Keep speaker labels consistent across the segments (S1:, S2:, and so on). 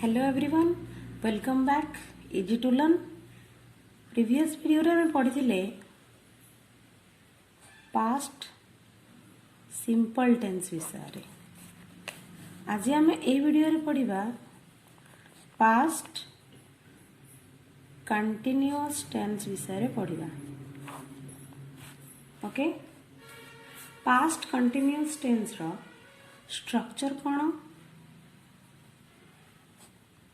S1: Hello everyone welcome back easy to learn previous video रे हम पढ़िथिले past simple tense विषय रे आज हम ए वीडियो रे पढ़िबा पास्ट कंटीन्यूअस टेंस विषय रे पढ़िबा ओके पास्ट कंटीन्यूअस टेंस रो स्ट्रक्चर कोन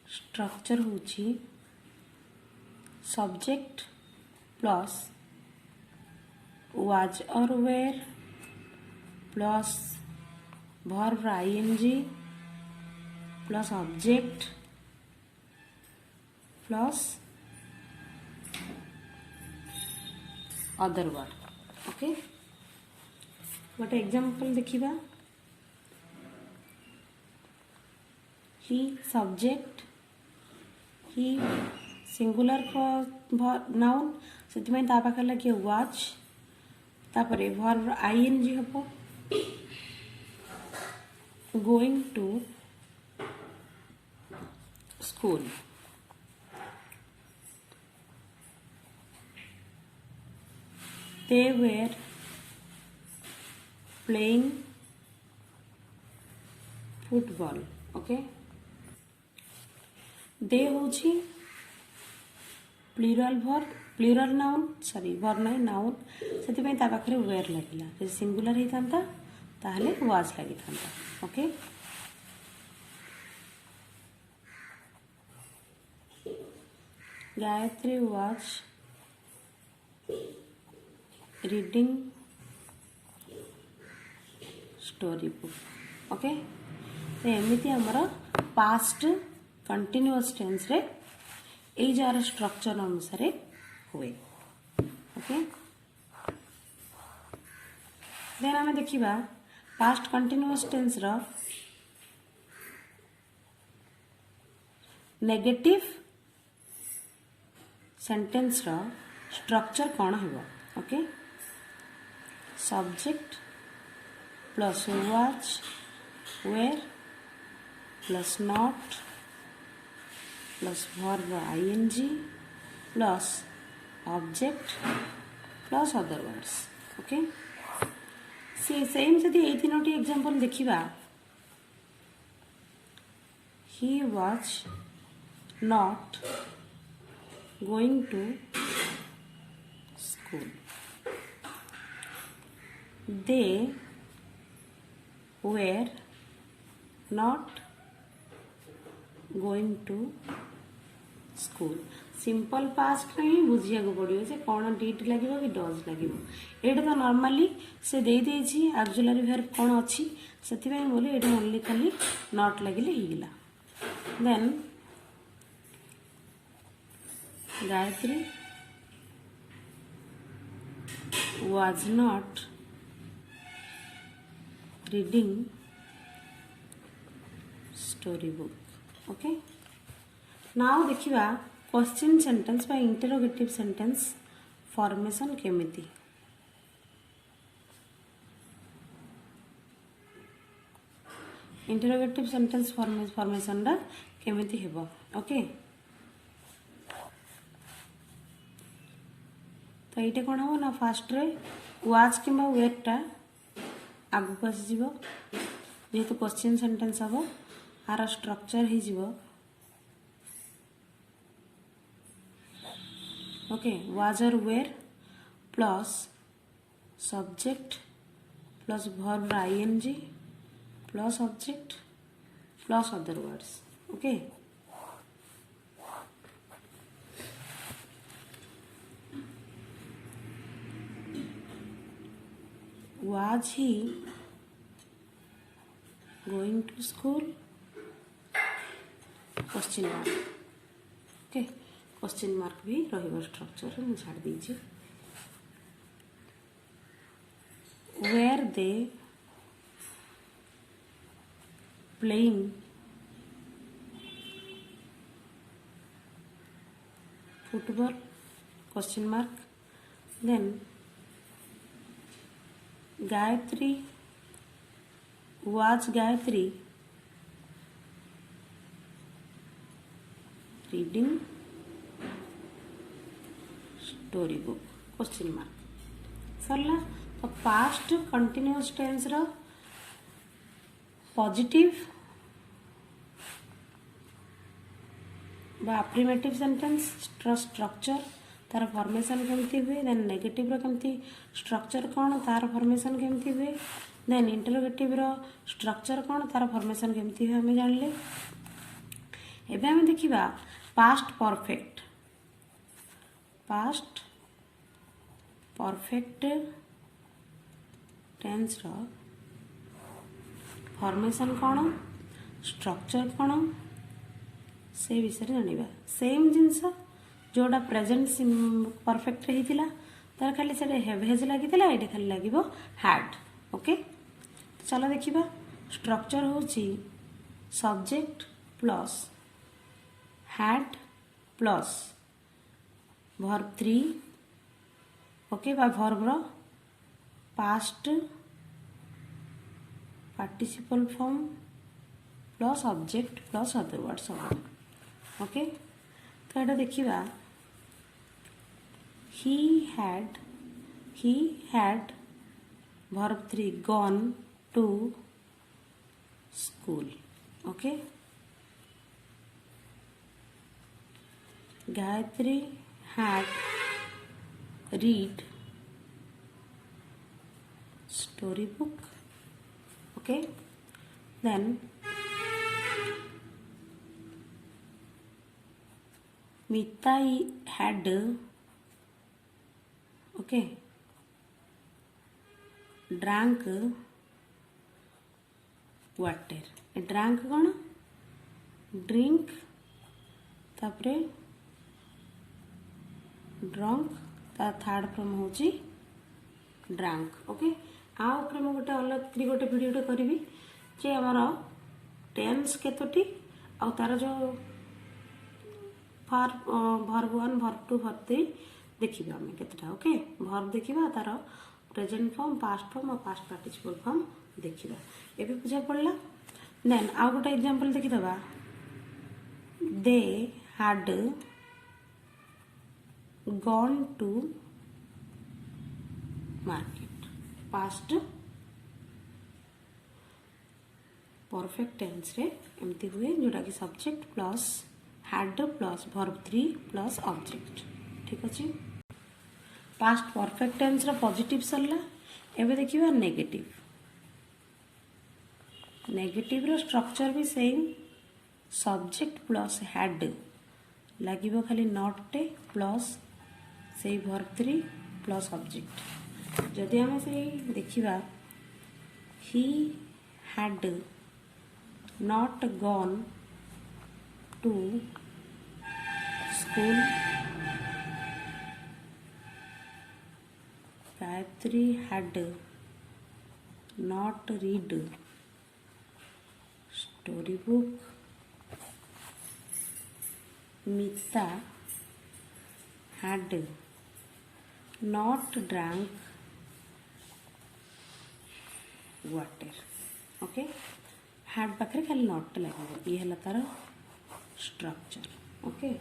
S1: स्ट्रक्चर होची सब्जेक्ट प्लस वाज और were plus verb ING plus object plus other word okay गोटे एग्जांपल देखिबा he subject he singular noun से पाखे लगे वाच तापरे वर्ब आईएनजी हबो going to school they were playing football okay they होची plural verb plural noun sorry verb नहीं noun सेति में ता पाखरे वेयर लागिला जे सिंगुलर हे थांता ताहले वाज लागि थांता okay Gayatri was reading story book okay तो एमिति हमर पास्ट कंटिन्यूअस टेंस रे ए जार स्ट्रक्चर अनुसार हुए ओके देन हमें देखिबा पास्ट कंटिन्यूअस टेंस रो नेगेटिव सेंटेंस रो स्ट्रक्चर कोन हेबो okay subject plus was were plus not plus verb ING plus object plus other words okay same जदि ए तीनोटी एग्जांपल देखिबा he was not going to school they were not going to school simple past नहीं बुझिया को पड़ियो से कौन डिड लागिवो कि डज लागिवो एटा तो नॉर्मली से दे देछि ऑक्सिलरी वर्ब कोन अछि सेति में बोले एटा ओनली खाली नॉट लागिले ही गेला then Gayatri was not reading storybook okay now देखिबा क्वेश्चन सेंटेंस बा इंटरोगेटिव सेंटेंस फॉर्मेशन केमिति इंटरोगेटिव सेंटेंस फॉर्मेशन रा केमिति हेबो ओके तो ये कौन हम ना फास्ट रे वाज कि वेटा आगु को आसी जीवो जेहेतु क्वेश्चन सेंटेंस हम आर स्ट्रक्चर ही जीवो ओके वाज और were plus subject plus verb ING plus object plus other words okay was he going to school question mark okay question mark भी रहिबो स्ट्रक्चर में छाड़ दीजिए were they playing football question mark then Gayatri was Gayatri reading story book question mark सरला। तो past continuous tense रो positive बा affirmative sentence structure तार फॉर्मेशन केमती हुए, देन नेगेटिव रो केमती स्ट्रक्चर कौन तार फॉर्मेशन केमती हुए, देन इंटरोगेटिव रो स्ट्रक्चर कौन तार फॉर्मेशन केमती हुए हमें जानले। एबे हमें देखिबा past perfect. Past perfect tense रो फॉर्मेशन कौन स्ट्रक्चर कौन से विषय जानिबा। सेम जिनस जोड़ा प्रेजेंट परफेक्ट रही तार खाली से हेज लगी ये खाली लगे हैड। ओके चलो देखिबा स्ट्रक्चर होची subject plus had plus verb 3 okay बा वर्ब रो past participle form plus object plus other words okay. तो ये देखिबा he had verb 3 gone to school okay। Gayatri had read storybook okay। Then Mita had okay drank water। ड्रांक कौन drink तापरे drunk ता third form होची ड्रांक okay. आ ऊपर मैं गोटे अलग गोटे वीडियो करी जे आमर टेंस केतोटी आ तार जो वर्ब 1 वर्ब 2 वर्ब 3 देखिबा हमें केतटा ओके। वर्ब देखिबा तार प्रेजेंट फॉर्म पास्ट फॉर्म और पास्ट पार्टिसिपल फॉर्म देखिबा एबे बुझा पड़ला। देन आ गोटे एग्जांपल देखि दबा they had gone to market. Past perfect tense रे एमती हुए जोटा कि subject plus had plus verb 3 plus object ठीक अछि। पास्ट परफेक्ट टेंस रो पॉजिटिव सरला। एबे देखिबा नेगेटिव। नेगेटिव रो स्ट्रक्चर भी सेम सब्जेक्ट प्लस हैड लागिबो खाली नॉट प्लस से वर्ब 3 प्लस ऑब्जेक्ट। जदि हमें से देखिबा he had not gone to school. Gayatri had not read storybook। Mita had not drank water ओके। हैड पाखे खाली नॉट लगे ये है तार structure okay.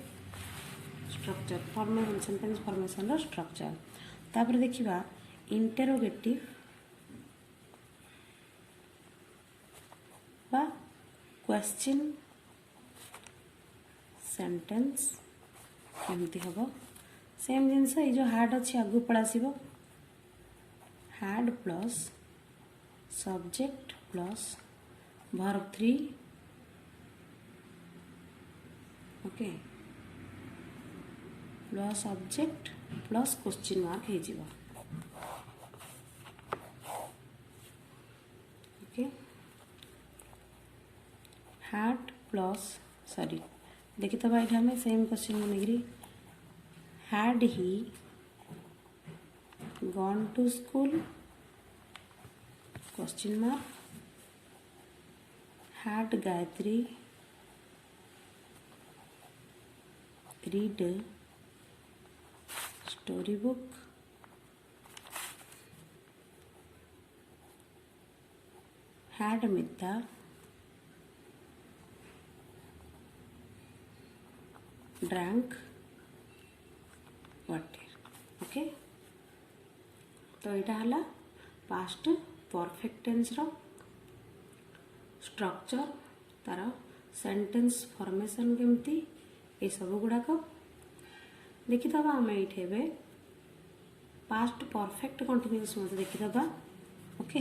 S1: Structure formation sentence formation रो स्ट्रक्चर। तापर देखिबा इंटरोगेटिव बा क्वेश्चन सेंटेंस केमती हम सेम जिनस ये जो हैड अच्छी आगु पड़ासीबो had plus subject plus verb 3 okay plus object plus question mark हे जीवा ओके। हैड प्लस सॉरी देखी तो भाई हमें सेम क्वेश्चन में निगरी had he gone to school question mark had Gayatri read storybook had Mita drank water. Okay, तो यहाँ है पास्ट परफेक्ट टेंस रो स्ट्रक्चर, तार सेंटेंस फॉर्मेशन केमती, ये सब गुड़ाक देखीदबा। आम ये पास्ट परफेक्ट कंटिन्यूअस मत देखीदबा। Okay,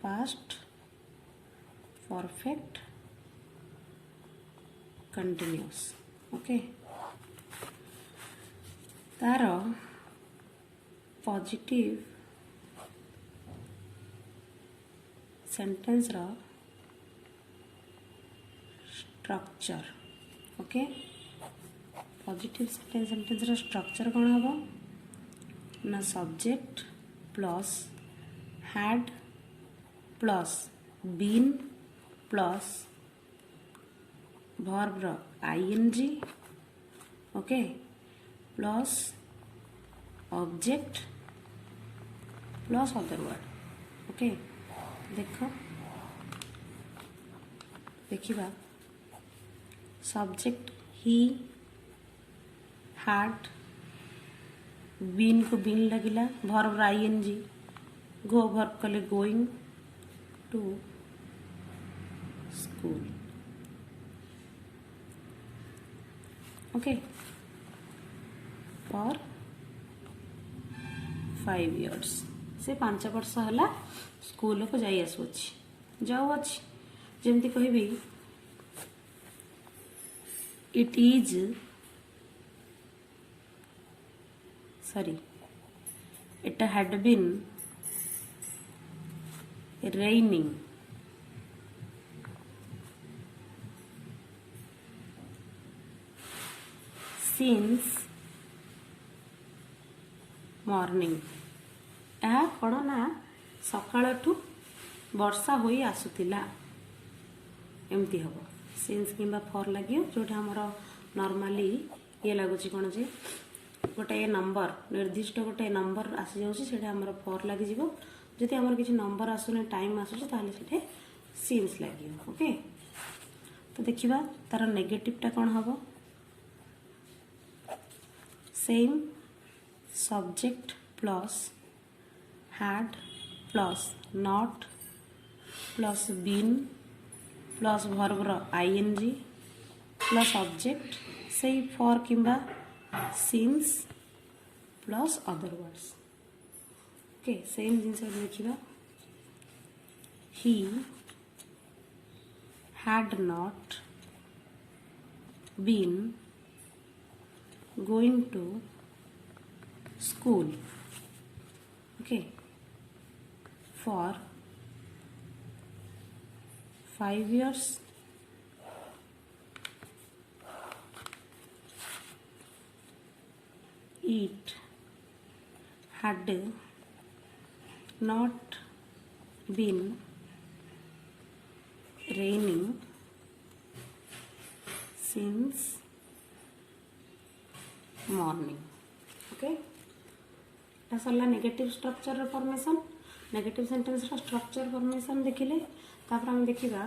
S1: past perfect continuous. Okay, तार पॉजिटिव सेंटेंस रो स्ट्रक्चर। ओके, पॉजिटिव सेंटेंस रो स्ट्रक्चर कौन हम ना subject plus had plus been plus verb रो ING. Okay, plus object plus other word. Okay, देखिबा सब्जेक्ट ही हैड, बीन को been लगिला, वर्ब आईएनजी, गो वर्ब कले going to school. Okay, for 5 years से 5 वर्ष है स्कूल को जाई आसुची जाऊ अच्छी। जमती कहबी it is sorry it had been raining since morning. यह कौन ना सकाळठू वर्षा होई आसुतिला एमती हम। सिंस किंबा फॉर लगे जोटा हमर नॉर्मली ये लगुच कौन जे गोटे नंबर निर्दिष्ट गोटे नंबर आसी जाउछि सेटा हमर फॉर लागि जिवो। जदि हमर किछि नंबर आसुने टाइम आसुछि ताले सेटे सिंस लागियो। ओके, तो देखिबा तार नेगेटिव टा कौन हबो same subject plus had plus not plus been plus verb रो आईएनजी प्लस ऑब्जेक्ट से फॉर किंबा since plus other words. Okay, same जिनस देखिबा he had not been going to school. Okay, for 5 years it had not been raining since morning। Okay, এটা सरला negative structure formation, negative sentence structure formation देखिले। तापर हम देखिबा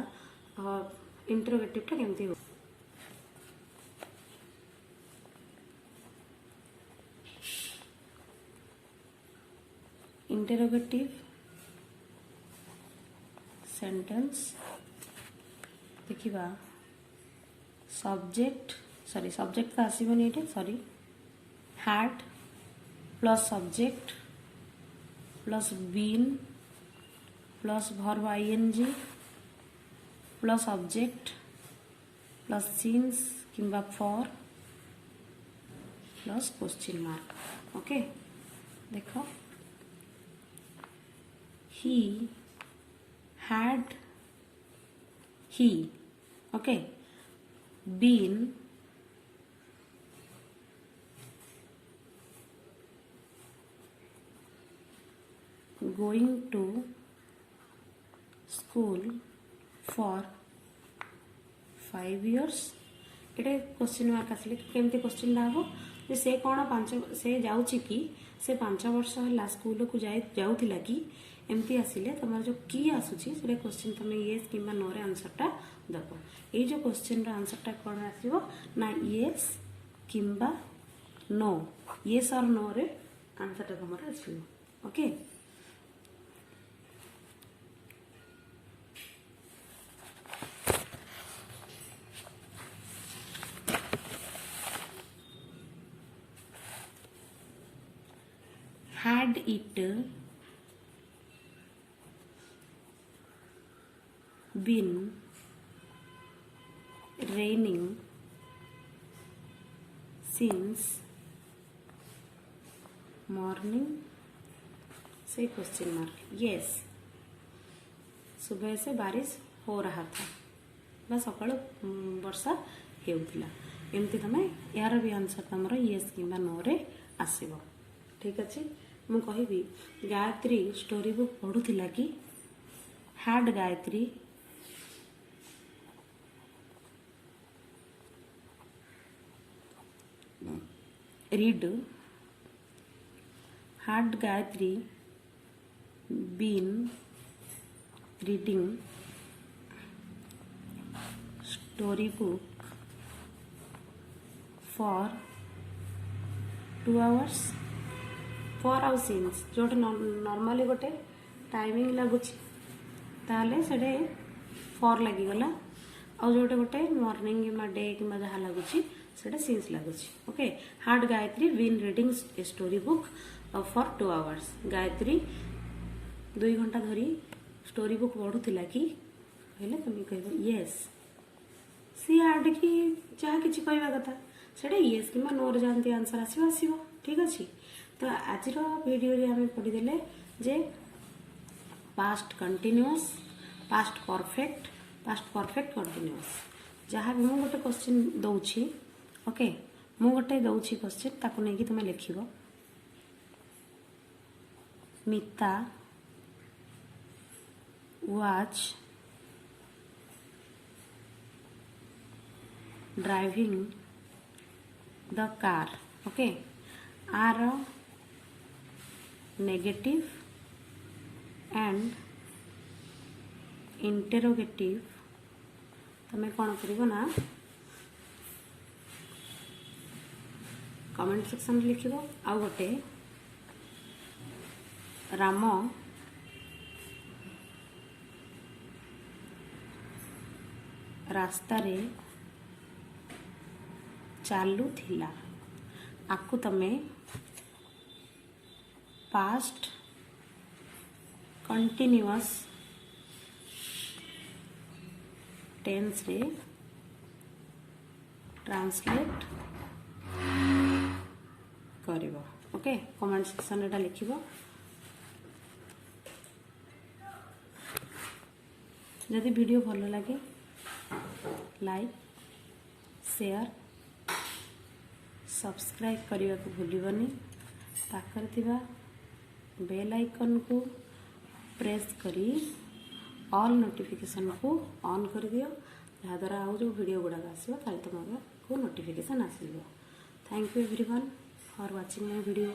S1: interrogative टा केमती हो। इंटरोगेटिव सेंटेंस देखिबा सब्जेक्ट सॉरी सब्जेक्ट तो आसीबनी एटे sorry had plus subject plus been plus verb ING plus object plus since किंबा for plus question mark. Okay, देखो he had okay been going to school for 5 years। ये question mark आसिले केमती question हम जे से कौन 5 से जाउची कि से 5 वर्ष है स्कूल को जाउथिला कि एमती आसिले तुम जो की आसूची से क्वेश्चन तुम येस कि नो रे आंसरटा दब ये जो क्वेश्चन आंसरटा कौन आसो ना येस कि नो येस और नो रे आंसरटा तुम आसो okay. Had it been raining since morning से क्वेश्चन मार्क यस सुबह से बारिश हो रहा था बा सकाल वर्षा हेउतिला एमती तमे यार भी आंसर तमरो यस कि नो रे आसीबो ठीक अच्छे। मु कहबी गायत्री स्टोरी बुक पढ़ुथिला कि हाड Gayatri read had Gayatri been reading story book for 2 hours for आउ सीन्स जो नॉर्मली गोटे टाइमिंग लगुच ताले से फॉर लगिगला आउ जो गोटे मॉर्निंग कि डे कि जहाँ लगुच से सीन्स लगुच okay. Had Gayatri been reading a story book for 2 hours Gayatri 2 घंटा धरी स्टोरी बुक पढ़ुला कि कहले तुम कह येस सी हार्ड कि जहाँ कि कहवा कथा से येस कि नो रे जानती आंसर आसो ठीक अच्छे। तो आज वीडियो रे हमें पढ़ीदे जे past continuous past perfect continuous जहाँ भी मुझे गोटे क्वेश्चन दौची ओके मु गोटे दौची क्वेश्चन ताको नहीं कि तुम लिखिबो Mita was driving the car okay आर नेगेटिव एंड इंटेरोगेटिव तुम्हें कौन कर ना कमेंट सेक्शन लिख आ गोटे राम रास्ता रे चालू थिला आकु तमे पास्ट कंटिन्यूअस टेंस रे ट्रांसलेट करिवो ओके। कमेंट सेक्शन रे लिखिबो जदि वीडियो भल लगे लाइक शेयर सब्सक्राइब करने को भूलनी पाखर थिबा बेल आइकन को प्रेस करी ऑल नोटिफिकेशन को ऑन कर दियो जहाँद्वारा आउ जो वीडियो गुड़ाक आसो तुमको नोटिफिकेशन आसो। Thank you everyone for watching my video.